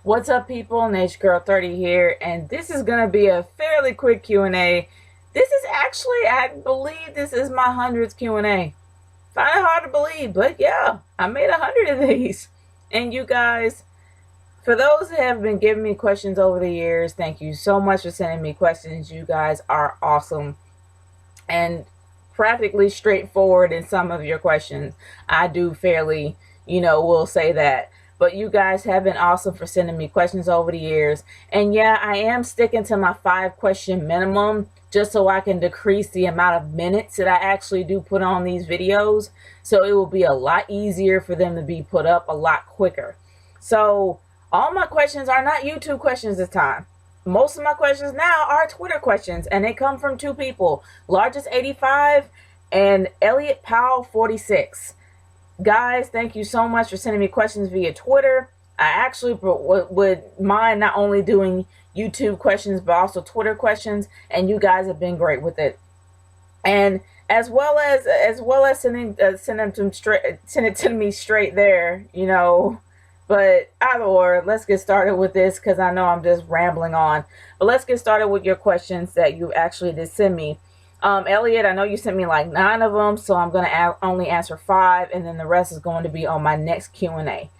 What's up, people? Nature Girl 30 here, and this is going to be a fairly quick Q&A. This is actually, I believe this is my 100th Q&A. Find it hard to believe, but yeah, I made 100 of these. And you guys, for those that have been giving me questions over the years, thank you so much for sending me questions. You guys are awesome and practically straightforward in some of your questions. I do fairly, will say that. But you guys have been awesome for sending me questions over the years. And yeah, I am sticking to my 5-question minimum just so I can decrease the amount of minutes that I actually do put on these videos. So it will be a lot easier for them to be put up a lot quicker. So all my questions are not YouTube questions this time. Most of my questions now are Twitter questions, and they come from 2 people, Largest85 and Elliot Powell 46. Guys, thank you so much for sending me questions via Twitter. I actually would mind not only doing YouTube questions, but also Twitter questions, and you guys have been great with it. And as well as sending it to me straight there, But either or, let's get started with this because I know I'm just rambling on. But let's get started with your questions that you actually did send me. Elliot, I know you sent me like 9 of them, so I'm going to only answer 5, and then the rest is going to be on my next Q&A.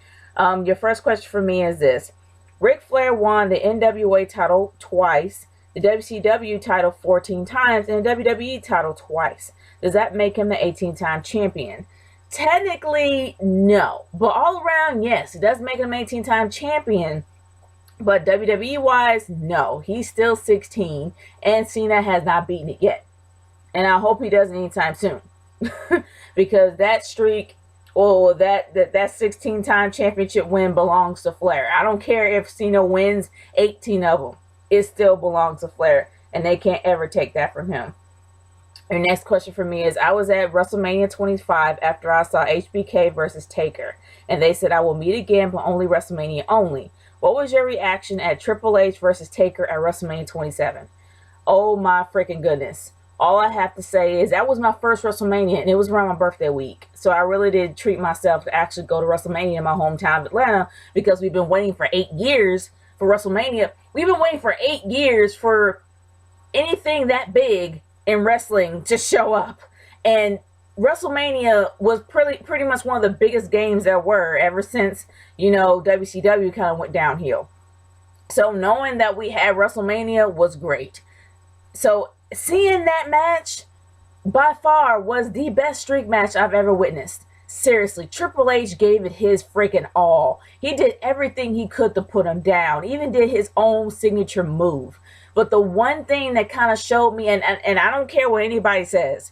Your first question for me is this. Ric Flair won the NWA title twice, the WCW title 14 times, and the WWE title twice. Does that make him the 18-time champion? Technically, no. But all around, yes, it does make him an 18-time champion. But WWE-wise, no. He's still 16, and Cena has not beaten it yet. And I hope he doesn't anytime soon. Because that streak, or that 16-time championship win belongs to Flair. I don't care if Cena wins 18 of them. It still belongs to Flair. And they can't ever take that from him. Your next question for me is, I was at WrestleMania 25 after I saw HBK versus Taker. And they said I will meet again, but only WrestleMania only. What was your reaction at Triple H versus Taker at WrestleMania 27? Oh my freaking goodness. All I have to say is that was my first WrestleMania, and it was around my birthday week. So I really did treat myself to actually go to WrestleMania in my hometown of Atlanta because we've been waiting for 8 years for WrestleMania. We've been waiting for 8 years for anything that big in wrestling to show up. And WrestleMania was pretty much one of the biggest games there were ever since, WCW kind of went downhill. So knowing that we had WrestleMania was great. So seeing that match by far was the best streak match I've ever witnessed. Seriously, Triple H gave it his freaking all. He did everything he could to put him down, even did his own signature move. But the one thing that kind of showed me, and I don't care what anybody says,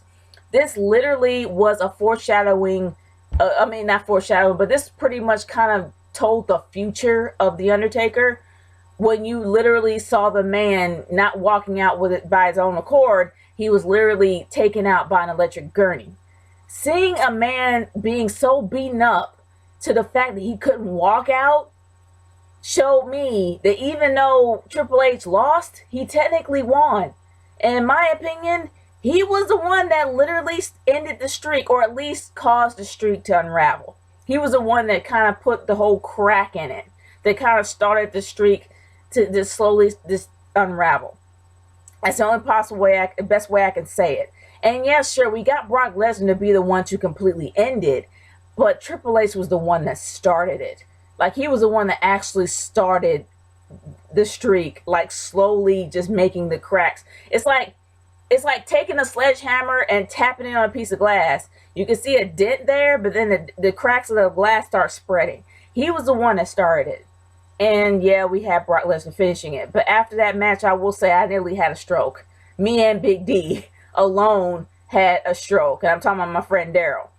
this literally was a foreshadowing, not foreshadowing, but this pretty much kind of told the future of The Undertaker. When you literally saw the man not walking out with it by his own accord, he was literally taken out by an electric gurney. Seeing a man being so beaten up to the fact that he couldn't walk out showed me that even though Triple H lost, he technically won. And in my opinion, he was the one that literally ended the streak, or at least caused the streak to unravel. He was the one that kind of put the whole crack in it, that kind of started the streak to just slowly unravel. That's the only possible way, best way I can say it. And yeah, sure, we got Brock Lesnar to be the one to completely end it, but Triple H was the one that started it. Like, he was the one that actually started the streak, like slowly just making the cracks. It's like taking a sledgehammer and tapping it on a piece of glass. You can see a dent there, but then the cracks of the glass start spreading. He was the one that started it. And yeah, we had Brock Lesnar finishing it. But after that match, I will say I nearly had a stroke. Me and Big D alone had a stroke. And I'm talking about my friend Daryl.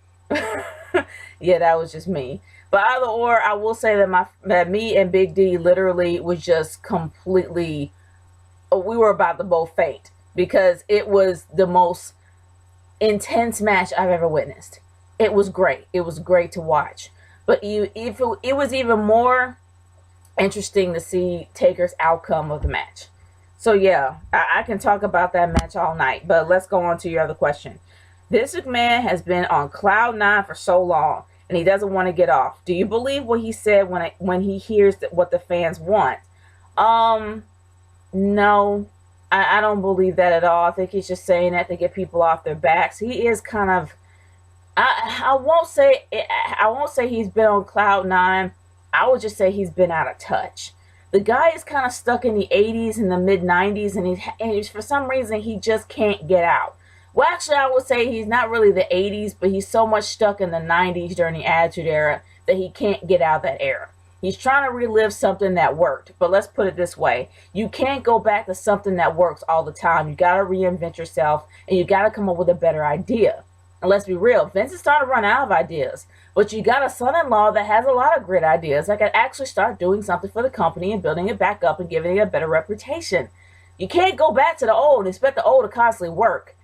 Yeah, that was just me. But either or, I will say that me and Big D literally was just completely, we were about to both faint. Because it was the most intense match I've ever witnessed. It was great. It was great to watch. But it was even more interesting to see Taker's outcome of the match. So yeah, I can talk about that match all night, but let's go on to your other question. Vince McMahon has been on cloud 9 for so long. and he doesn't want to get off. Do you believe what he said when he hears what the fans want? No, I don't believe that at all. I think he's just saying that to get people off their backs. He is kind of, I won't say he's been on cloud nine. I would just say he's been out of touch. The guy is kind of stuck in the 80s and the mid 90s, and he's for some reason he just can't get out. Well, actually, I would say he's not really the 80s, but he's so much stuck in the 90s during the Attitude Era that he can't get out of that era. He's trying to relive something that worked. But let's put it this way. You can't go back to something that works all the time. You got to reinvent yourself, and you got to come up with a better idea. And let's be real, Vince is starting to run out of ideas. But you got a son-in-law that has a lot of great ideas that can actually start doing something for the company and building it back up and giving it a better reputation. You can't go back to the old and expect the old to constantly work.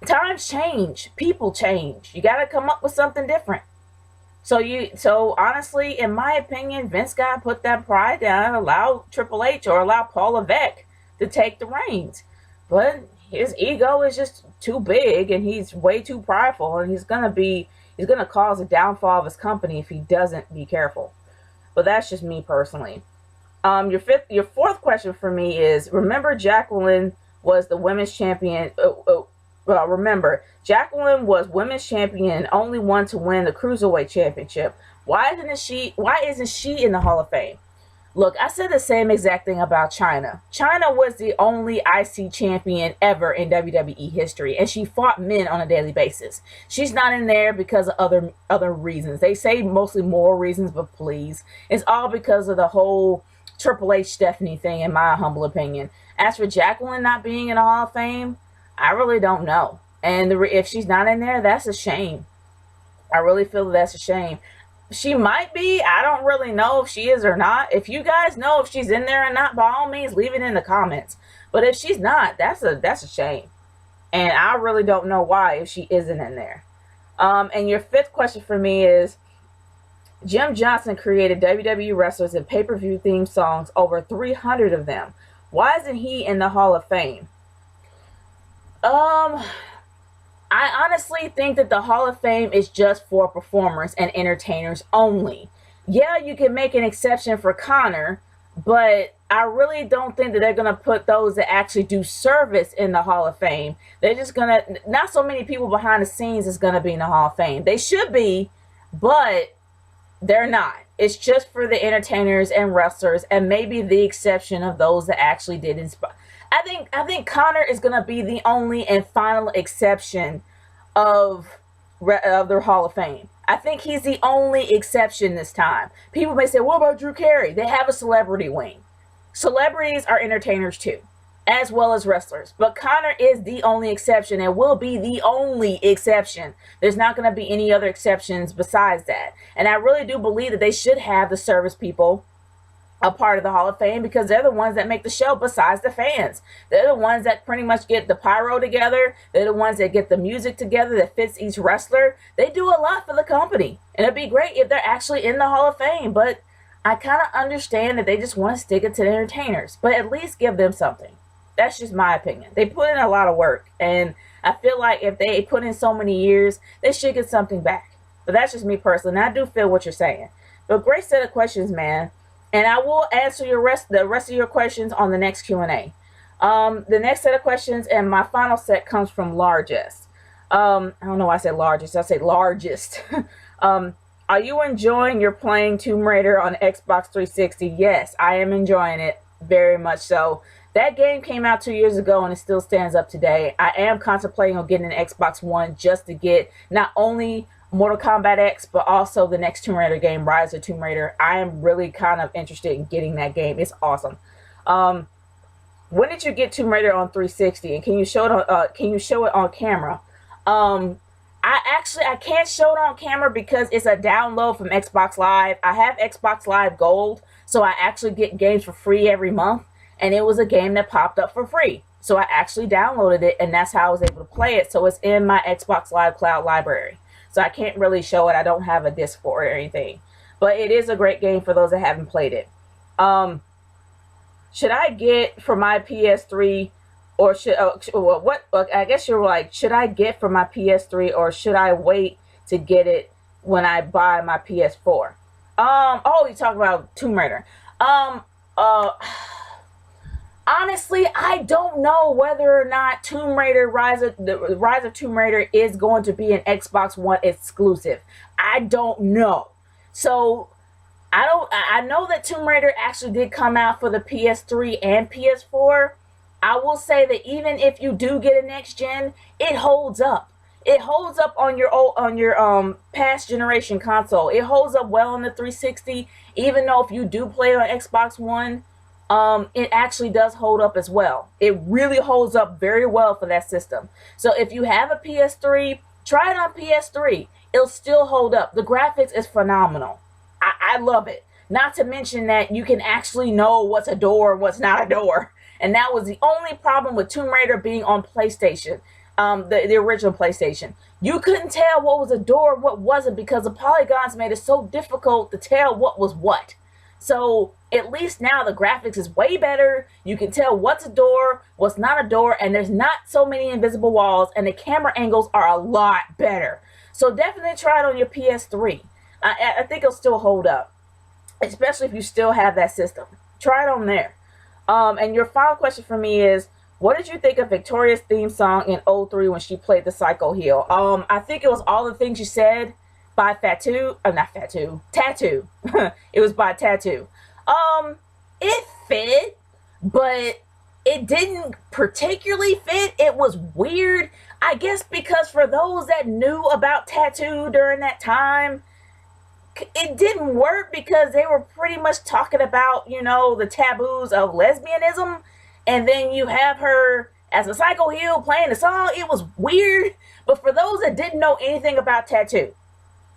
Times change. People change. You got to come up with something different. So honestly, in my opinion, Vince got to put that pride down and allow Triple H or allow Paul Levesque to take the reins. But his ego is just too big, and he's way too prideful, and he's gonna cause a downfall of his company if he doesn't be careful. But that's just me personally. Your fourth question for me is: remember, Jacqueline was the women's champion. Remember, Jacqueline was women's champion and only one to win the Cruiserweight Championship. Why isn't she in the Hall of Fame? Look, I said the same exact thing about Chyna. Chyna was the only IC champion ever in WWE history, and she fought men on a daily basis. She's not in there because of other reasons. They say mostly moral reasons, but please, it's all because of the whole Triple H Stephanie thing, in my humble opinion. As for Jacqueline not being in the Hall of Fame, I really don't know. And if she's not in there, that's a shame. I really feel that's a shame. She might be. I don't really know if she is or not. If you guys know if she's in there or not, by all means, leave it in the comments. But if she's not, that's a shame. And I really don't know why if she isn't in there. And your fifth question for me is, Jim Johnson created WWE wrestlers and pay-per-view theme songs, over 300 of them. Why isn't he in the Hall of Fame? I honestly think that the Hall of Fame is just for performers and entertainers only. Yeah, you can make an exception for Connor, but I really don't think that they're going to put those that actually do service in the Hall of Fame. They're just going to, not so many people behind the scenes is going to be in the Hall of Fame. They should be, but they're not. It's just for the entertainers and wrestlers, and maybe the exception of those that actually did inspire. I think Connor is going to be the only and final exception of their Hall of Fame. I think he's the only exception this time. People may say, what about Drew Carey? They have a celebrity wing. Celebrities are entertainers too, as well as wrestlers. But Connor is the only exception and will be the only exception. There's not going to be any other exceptions besides that. And I really do believe that they should have the service people a part of the Hall of Fame, because they're the ones that make the show besides the fans. They're the ones that pretty much get the pyro together. They're the ones that get the music together that fits each wrestler. They do a lot for the company. And it'd be great if they're actually in the Hall of Fame, but I kind of understand that they just want to stick it to the entertainers, but at least give them something. That's just my opinion. They put in a lot of work, and I feel like if they put in so many years, they should get something back. But that's just me personally, and I do feel what you're saying. But great set of questions, man. And I will answer the rest of your questions on the next Q&A. The next set of questions and my final set comes from Largest. I don't know why I said largest. I say largest. Are you enjoying your playing Tomb Raider on Xbox 360? Yes, I am enjoying it very much so. That game came out 2 years ago and it still stands up today. I am contemplating on getting an Xbox One just to get not only Mortal Kombat X, but also the next Tomb Raider game, Rise of Tomb Raider. I am really kind of interested in getting that game. It's awesome. When did you get Tomb Raider on 360? And can you show it on camera? I can't show it on camera because it's a download from Xbox Live. I have Xbox Live Gold, so I actually get games for free every month. And it was a game that popped up for free. So I actually downloaded it, and that's how I was able to play it. So it's in my Xbox Live Cloud library. So I can't really show it. I don't have a disc for it or anything. But it is a great game for those that haven't played it. Should I get for my PS3 or I guess you're like, should I get for my PS3 or should I wait to get it when I buy my PS4. Oh, you talk about Tomb Raider. Uh, Honestly, I don't know whether or not the Rise of Tomb Raider is going to be an Xbox One exclusive. I don't know. So I know that Tomb Raider actually did come out for the PS3 and PS4. I will say that even if you do get a next gen, it holds up. It holds up on your past generation console. It holds up well on the 360, even though if you do play on Xbox One, it actually does hold up as well. It really holds up very well for that system. So if you have a PS3, try it on PS3. It'll still hold up. The graphics is phenomenal. I love it. Not to mention that you can actually know what's a door and what's not a door. And that was the only problem with Tomb Raider being on PlayStation, the original PlayStation. You couldn't tell what was a door and what wasn't because the polygons made it so difficult to tell what was what. So at least now the graphics is way better. You can tell what's a door, what's not a door, and there's not so many invisible walls, and the camera angles are a lot better. So definitely try it on your PS3. I think it'll still hold up, especially if you still have that system. Try it on there. And your final question for me is, what did you think of Victoria's theme song in '03 when she played the Psycho Heel? I think it was all the things you said by Tattoo. It was by Tattoo. It fit, but it didn't particularly fit. It was weird. I guess because for those that knew about Tattoo during that time, it didn't work because they were pretty much talking about, the taboos of lesbianism. And then you have her as a Psycho Heel playing the song. It was weird. But for those that didn't know anything about Tattoo,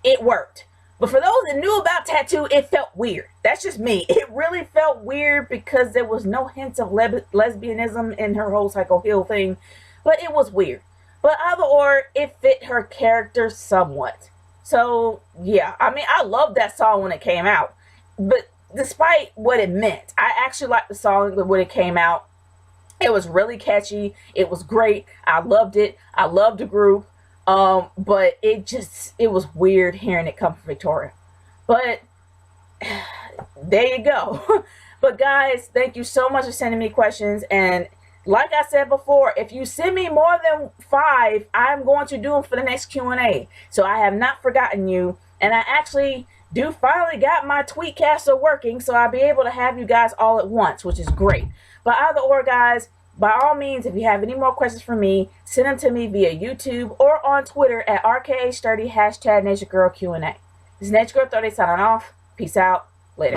it worked. But for those that knew about Tattoo, it felt weird. That's just me. It really felt weird because there was no hints of lesbianism in her whole Psycho Heel thing. But it was weird. But either or, it fit her character somewhat. So, yeah. I mean, I loved that song when it came out. But despite what it meant, I actually liked the song when it came out. It was really catchy. It was great. I loved it. I loved the group. But it was weird hearing it come from Victoria. But there you go. But guys, thank you so much for sending me questions. And like I said before, if you send me more than 5, I'm going to do them for the next Q&A. So I have not forgotten you. And I actually do finally got my Tweetcaster working, so I'll be able to have you guys all at once, which is great. But either or, guys, by all means, if you have any more questions for me, send them to me via YouTube or on Twitter at RKH30 #NatureGirlQ&A. This is NatureGirl30 signing off. Peace out. Later.